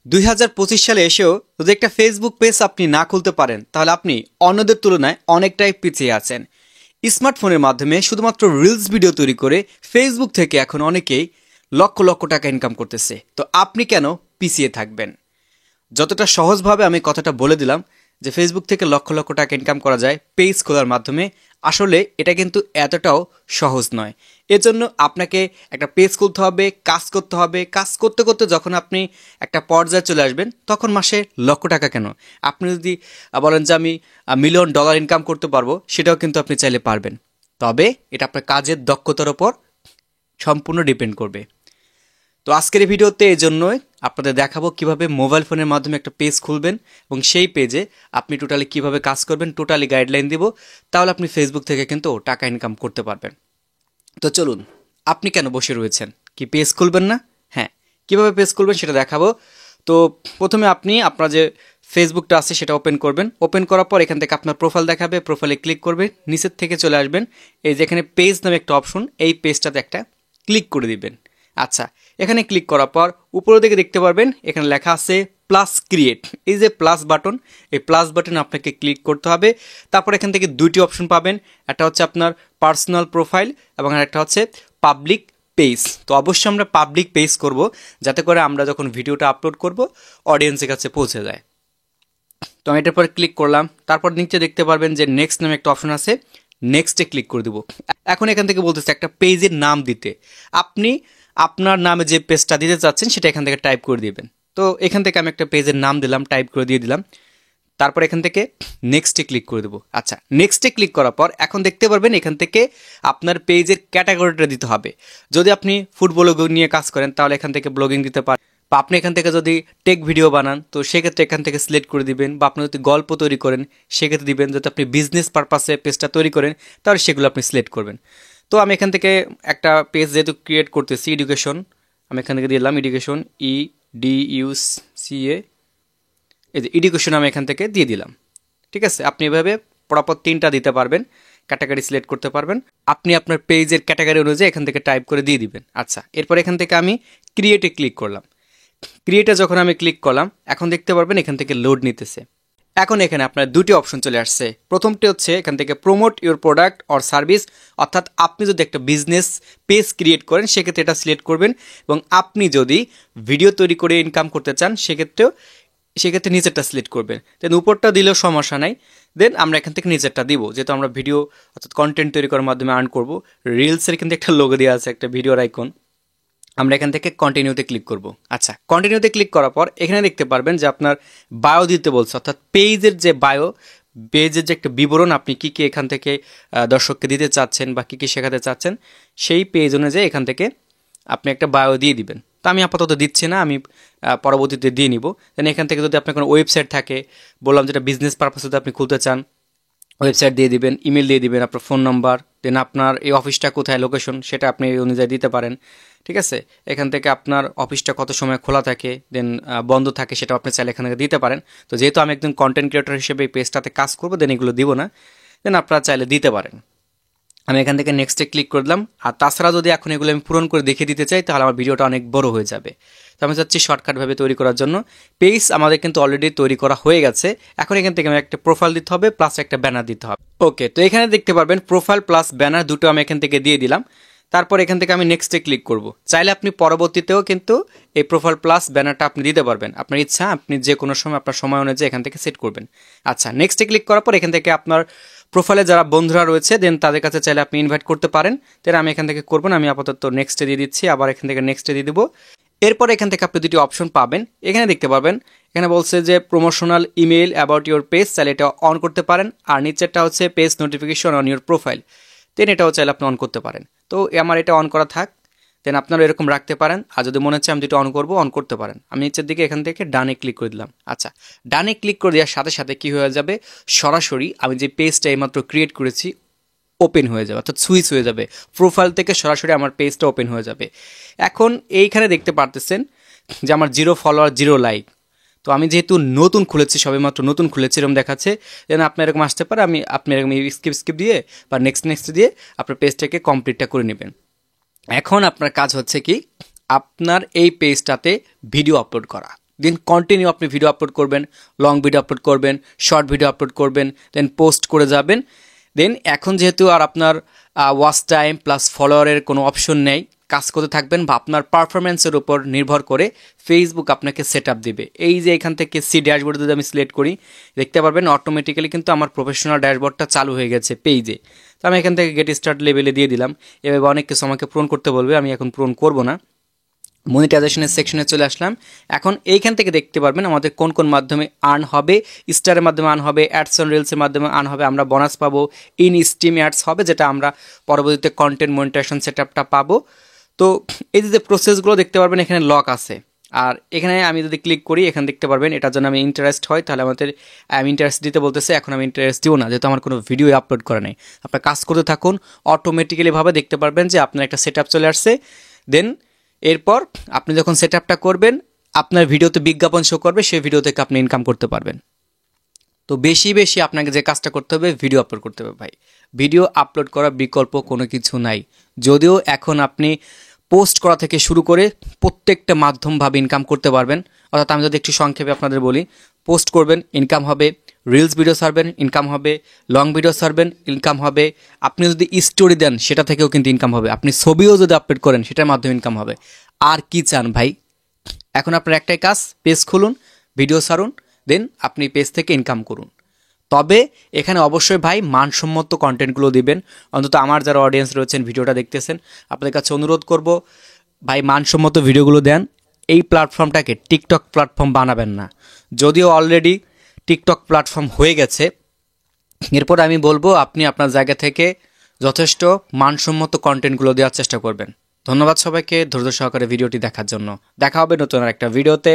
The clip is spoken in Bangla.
2025 সালে এসেও যদি একটা ফেসবুক পেজ আপনি না খুলতে পারেন তাহলে আপনি অন্যদের তুলনায় অনেকটাই পিছিয়ে আছেন। স্মার্টফোনের মাধ্যমে শুধুমাত্র রিলস ভিডিও তৈরি করে ফেসবুক থেকে এখন অনেকেই লক্ষ লক্ষ টাকা ইনকাম করতেছে। তো আপনি কেন পিছিয়ে থাকবেন? যতটা সহজভাবে আমি কথাটা বলে দিলাম যে ফেসবুক থেকে লক্ষ লক্ষ টাকা ইনকাম করা যায় পেজ খোলার মাধ্যমে, আসলে এটা কিন্তু এতটাও সহজ নয়। এর জন্য আপনাকে একটা পেজ খুলতে হবে, কাজ করতে হবে। কাজ করতে করতে যখন আপনি একটা পর্যায়ে চলে আসবেন তখন মাসে লক্ষ টাকা কেন, আপনি যদি বলেন যে আমি মিলিয়ন ডলার ইনকাম করতে পারবো, সেটাও কিন্তু আপনি চাইলে পারবেন। তবে এটা আপনার কাজের দক্ষতার ওপর সম্পূর্ণ ডিপেন্ড করবে। তো আজকের এই ভিডিওতে এই জন্যই আপনাদের দেখাবো কিভাবে মোবাইল ফোনের মাধ্যমে একটা পেজ খুলবেন এবং সেই পেজে আপনি টোটালি কিভাবে কাজ করবেন, টোটালি গাইডলাইন দিব। তাহলে আপনি ফেসবুক থেকে কিন্তু টাকা ইনকাম করতে পারবেন। তো চলুন, আপনি কেন বসে রয়েছেন? কি পেজ খুলবেন না? হ্যাঁ, কিভাবে পেজ খুলবেন সেটা দেখাবো। তো প্রথমে আপনি আপনার যে ফেসবুকটা আছে সেটা ওপেন করবেন। ওপেন করার পর এখান থেকে আপনার প্রোফাইল দেখাবে, প্রোফাইলে ক্লিক করবেন, নিচের থেকে চলে আসবেন এই যে এখানে পেজ নামে একটা অপশন, এই পেজটাতে একটা ক্লিক করে দিবেন। আচ্ছা, এখানে ক্লিক করার পর উপরের দিকে দেখতে পারবেন এখানে লেখা আছে প্লাস ক্রিয়েট। এই যে প্লাস বাটন, এই প্লাস বাটন আপনাকে ক্লিক করতে হবে। তারপর এখান থেকে দুইটি অপশন পাবেন, একটা হচ্ছে আপনার পার্সোনাল প্রোফাইল এবং আরেকটা হচ্ছে পাবলিক পেজ। তো অবশ্যই আমরা পাবলিক পেজ করব, যাতে করে আমরা যখন ভিডিওটা আপলোড করব অডিয়েন্সের কাছে পৌঁছে যায়। তো আমি এটার পরে ক্লিক করলাম। তারপর নিচে দেখতে পারবেন যে নেক্সট নামে একটা অপশন আছে, নেক্সটে ক্লিক করে দেবো। এখন এখান থেকে বলতেছে একটা পেজের নাম দিতে। আপনি আপনার নামে যে পেজটা দিতে চাচ্ছেন সেটা এখান থেকে টাইপ করে দিবেন। তো এখান থেকে আমি একটা পেজের নাম দিলাম, টাইপ করে দিয়ে দিলাম। তারপর এখান থেকে নেক্সটে ক্লিক করে দেবো। আচ্ছা, নেক্সটে ক্লিক করার পর এখন দেখতে পারবেন এখান থেকে আপনার পেজের ক্যাটাগরিটা দিতে হবে। যদি আপনি ফুড ব্লগ নিয়ে কাজ করেন তাহলে এখান থেকে ব্লগিং দিতে পারেন, বা আপনি এখান থেকে যদি টেক ভিডিও বানান তো সেক্ষেত্রে এখান থেকে সিলেক্ট করে দিবেন, বা আপনি যদি গল্প তৈরি করেন সেক্ষেত্রে দিবেন, যদি আপনি বিজনেস পারপাসে পেজটা তৈরি করেন তাহলে সেগুলো আপনি সিলেক্ট করবেন। তো আমি এখান থেকে একটা পেজ যেহেতু ক্রিয়েট করতেছি এডুকেশন, আমি এখান থেকে দিলাম এডুকেশন, EDUCA, এই যে এডুকেশন আমি এখান থেকে দিয়ে দিলাম। ঠিক আছে, আপনি এভাবে পরপর 3টা দিতে পারবেন, ক্যাটাগরি সিলেক্ট করতে পারবেন। আপনি আপনার পেজের ক্যাটাগরি অনুযায়ী এখান থেকে টাইপ করে দিয়ে দিবেন। আচ্ছা, এরপর এখান থেকে আমি ক্রিয়েটে ক্লিক করলাম। ক্রিয়েটে যখন আমি ক্লিক করলাম এখন দেখতে পারবেন এখান থেকে লোড নিতেছে। এখন এখানে আপনার দুটি অপশন চলে আসছে। প্রথমটি হচ্ছে এখান থেকে promote your product or service, অর্থাৎ আপনি যদি একটা বিজনেস পেজ ক্রিয়েট করেন সেক্ষেত্রে এটা সিলেক্ট করবেন, এবং আপনি যদি ভিডিও তৈরি করে ইনকাম করতে চান সেক্ষেত্রে নিচেরটা সিলেক্ট করবেন। দেন উপরটা দিলেও সমস্যা নাই, দেন আমরা এখান থেকে নিচেরটা দিব, যেহেতু আমরা ভিডিও অর্থাৎ কন্টেন্ট তৈরি করার মাধ্যমে আর্ন করব। রিলসের কিন্তু একটা লোগো দেওয়া আছে, একটা ভিডিওর আইকন। আমরা এখান থেকে কন্টিনিউতে ক্লিক করব। আচ্ছা, কন্টিনিউতে ক্লিক করার পর এখানে দেখতে পারবেন যে আপনার বায়ো দিতে বলছে, অর্থাৎ পেজের যে বায়ো, পেজের যে একটা বিবরণ আপনি কী কী এখান থেকে দর্শককে দিতে চাচ্ছেন বা কী কী শেখাতে চাচ্ছেন সেই পেজ অনুযায়ী এখান থেকে আপনি একটা বায়ো দিয়ে দিবেন। তো আমি আপাতত দিচ্ছি না, আমি পরবর্তীতে দিয়ে নিব। দেন এখান থেকে যদি আপনার কোনো ওয়েবসাইট থাকে, বললাম যেটা বিজনেস পারপাসে যদি আপনি খুলতে চান, ওয়েবসাইট দিয়ে দিবেন, ইমেল দিয়ে দিবেন, আপনার ফোন নাম্বার, দেন আপনার এই অফিসটা কোথায়, লোকেশন সেটা আপনি এই অনুযায়ী দিতে পারেন। ঠিক আছে, এখান থেকে আপনার অফিসটা কত সময় খোলা থাকে, দেন বন্ধ থাকে, সেটা আপনি চাইলে এখান থেকে দিতে পারেন। তো যেহেতু আমি একজন কন্টেন্ট ক্রিয়েটর হিসেবে এই পেজটাতে কাজ করবো, দেন এগুলো দিব না, দেন আপনারা চাইলে দিতে পারেন। আমি এখান থেকে নেক্সটে ক্লিক করে দিলাম। আর তাছাড়া যদি এখন এগুলো আমি পূরণ করে দেখিয়ে দিতে চাই তাহলে আমার ভিডিওটা অনেক বড় হয়ে যাবে। তো আমি চাচ্ছি শর্টকাটভাবে তৈরি করার জন্য। পেজ আমাদের কিন্তু অলরেডি তৈরি করা হয়ে গেছে। এখন এখান থেকে আমি একটা প্রোফাইল দিতে হবে, প্লাস একটা ব্যানার দিতে হবে। ওকে, তো এখানে দেখতে পারবেন প্রোফাইল প্লাস ব্যানার দুটো আমি এখান থেকে দিয়ে দিলাম। তারপর এখান থেকে আমি নেক্সটে ক্লিক করব। চাইলে আপনি পরবর্তীতেও কিন্তু এই প্রোফাইল প্লাস ব্যানারটা আপনি দিতে পারবেন, আপনার ইচ্ছা, আপনি যে কোনো সময় আপনার সময় অনুযায়ী এখান থেকে সেট করবেন। আচ্ছা, নেক্সটে ক্লিক করার পর এখান থেকে আপনার প্রোফাইলে যারা বন্ধুরা রয়েছে দেন তাদের কাছে চাইলে আপনি ইনভাইট করতে পারেন। তাহলে আমি এখান থেকে করবো না, আমি আপাতত নেক্সটে দিয়ে দিচ্ছি, আবার এখান থেকে নেক্সটে দিয়ে দেবো। এরপর এখান থেকে আপনি দুটি অপশন পাবেন, এখানে দেখতে পাবেন এখানে বলছে যে promotional email about your page, চাইলে এটা অন করতে পারেন। আর নিচেরটা হচ্ছে page notification on your profile, then এটাও চাইলে আপনি অন করতে পারেন। তো আমার এটা অন করা থাক, দেন আপনারা এরকম রাখতে পারেন। আর যদি মনে হচ্ছে আমি যেটা অন করবো, অন করতে পারেন। আমি নিচের দিকে এখান থেকে ডানে ক্লিক করে দিলাম। আচ্ছা, ডানে ক্লিক করে দেওয়ার সাথে সাথে কী হয়ে যাবে, সরাসরি আমি যে পেজটা এইমাত্র ক্রিয়েট করেছি ওপেন হয়ে যাবে, অর্থাৎ সুইচ হয়ে যাবে, প্রোফাইল থেকে সরাসরি আমার পেজটা ওপেন হয়ে যাবে। এখন এইখানে দেখতে পারতেছেন যে আমার 0 ফলোয়ার 0 লাইক। তো আমি যেহেতু নতুন খুলেছি, সবেমাত্র নতুন খুলেছি এরকম দেখাচ্ছে, যেন আপনার এরকম আসতে পারে। আপনি এরকম স্কিপ দিয়ে বা নেক্সট দিয়ে আপনার পেজটাকে কমপ্লিটটা করে নেবেন। এখন আপনার কাজ হচ্ছে কি, আপনার এই পেজটাতে ভিডিও আপলোড করা। দেন কন্টিনিউ আপনি ভিডিও আপলোড করবেন, লং ভিডিও আপলোড করবেন, শর্ট ভিডিও আপলোড করবেন, দেন পোস্ট করে যাবেন। দেন এখন যেহেতু আর আপনার ওয়াচ টাইম প্লাস ফলোয়ারের কোনো অপশন নেই, কাজ করতে থাকবেন বা আপনার পারফরমেন্সের উপর নির্ভর করে ফেসবুক আপনাকে সেট আপ দেবে। এই যে এখান থেকে সি ড্যাশবোর্ড যদি আমি সিলেক্ট করি, দেখতে পারবেন অটোমেটিক্যালি কিন্তু আমার প্রফেশনাল ড্যাশবোর্ডটা চালু হয়ে গেছে পেজে। তো আমি এখান থেকে গেট স্টার্ট লেভেলে দিয়ে দিলাম। এভাবে অনেক কিছু আমাকে পূরণ করতে বলবে, আমি এখন পূরণ করব না। মনিটাইজেশনের সেকশনে চলে আসলাম। এখন এইখান থেকে দেখতে পারবেন আমাদের কোন কোন মাধ্যমে আর্ন হবে। স্টারের মাধ্যমে আর্ন হবে, অ্যাডস অন রিলসের মাধ্যমে আর্ন হবে, আমরা বোনাস পাবো, ইন স্টিম অ্যাডস হবে, যেটা আমরা পরবর্তীতে কন্টেন্ট মনিটাইজেশন সেটআপটা পাবো। তো এই যে প্রসেসগুলো দেখতে পারবেন এখানে লক আছে। আর এখানে আমি যদি ক্লিক করি, এখানে দেখতে পারবেন এটার জন্য আমি ইন্টারেস্ট হয়, তাহলে আমাদের আমি ইন্টারেস্ট দিতে বলতেছে। এখন আমি ইন্টারেস্ট দিব না, যেহেতু আমার কোনো ভিডিও আপলোড করা নেই। আপনার কাজ করতে থাকুন, অটোমেটিক্যালিভাবে দেখতে পারবেন যে আপনার একটা সেট আপ চলে আসছে। দেন এরপর আপনি যখন সেট আপটা করবেন, আপনার ভিডিওতে বিজ্ঞাপন শো করবে, সেই ভিডিও থেকে আপনি ইনকাম করতে পারবেন। তো বেশি বেশি আপনাকে যে কাজটা করতে হবে, ভিডিও আপলোড করতে হবে ভাই। ভিডিও আপলোড করার বিকল্প কোনো কিছু নাই। যদিও এখন আপনি পোস্ট করা থেকে শুরু করে প্রত্যেকটা মাধ্যমভাবে ইনকাম করতে পারবেন। অর্থাৎ আমি যদি একটু সংক্ষেপে আপনাদের বলি, পোস্ট করবেন, ইনকাম হবে, রিলস ভিডিও ছাড়বেন, ইনকাম হবে, লং ভিডিও ছাড়বেন, ইনকাম হবে, আপনি যদি স্টোরি দেন সেটা থেকেও কিন্তু ইনকাম হবে, আপনি ছবিও যদি আপলোড করেন সেটার মাধ্যমে ইনকাম হবে। আর কি চান ভাই? এখন আপনার একটাই কাজ, পেজ খুলুন, ভিডিও ছাড়ুন, দেন আপনি পেজ থেকে ইনকাম করুন। তবে এখানে অবশ্যই ভাই মানসম্মত কন্টেন্টগুলো দিবেন। অন্তত আমার যারা অডিয়েন্স রয়েছেন, ভিডিওটা দেখতেছেন, আপনাদের কাছে অনুরোধ করব ভাই মানসম্মত ভিডিওগুলো দেন। এই প্ল্যাটফর্মটাকে টিকটক প্ল্যাটফর্ম বানাবেন না। যদিও অলরেডি টিকটক প্ল্যাটফর্ম হয়ে গেছে, এরপর আমি বলবো আপনি আপনার জায়গা থেকে যথেষ্ট মানসম্মত কন্টেন্টগুলো দেওয়ার চেষ্টা করবেন। ধন্যবাদ সবাইকে ধৈর্য সহকারে ভিডিওটি দেখার জন্য। দেখা হবে নতুন একটা ভিডিওতে।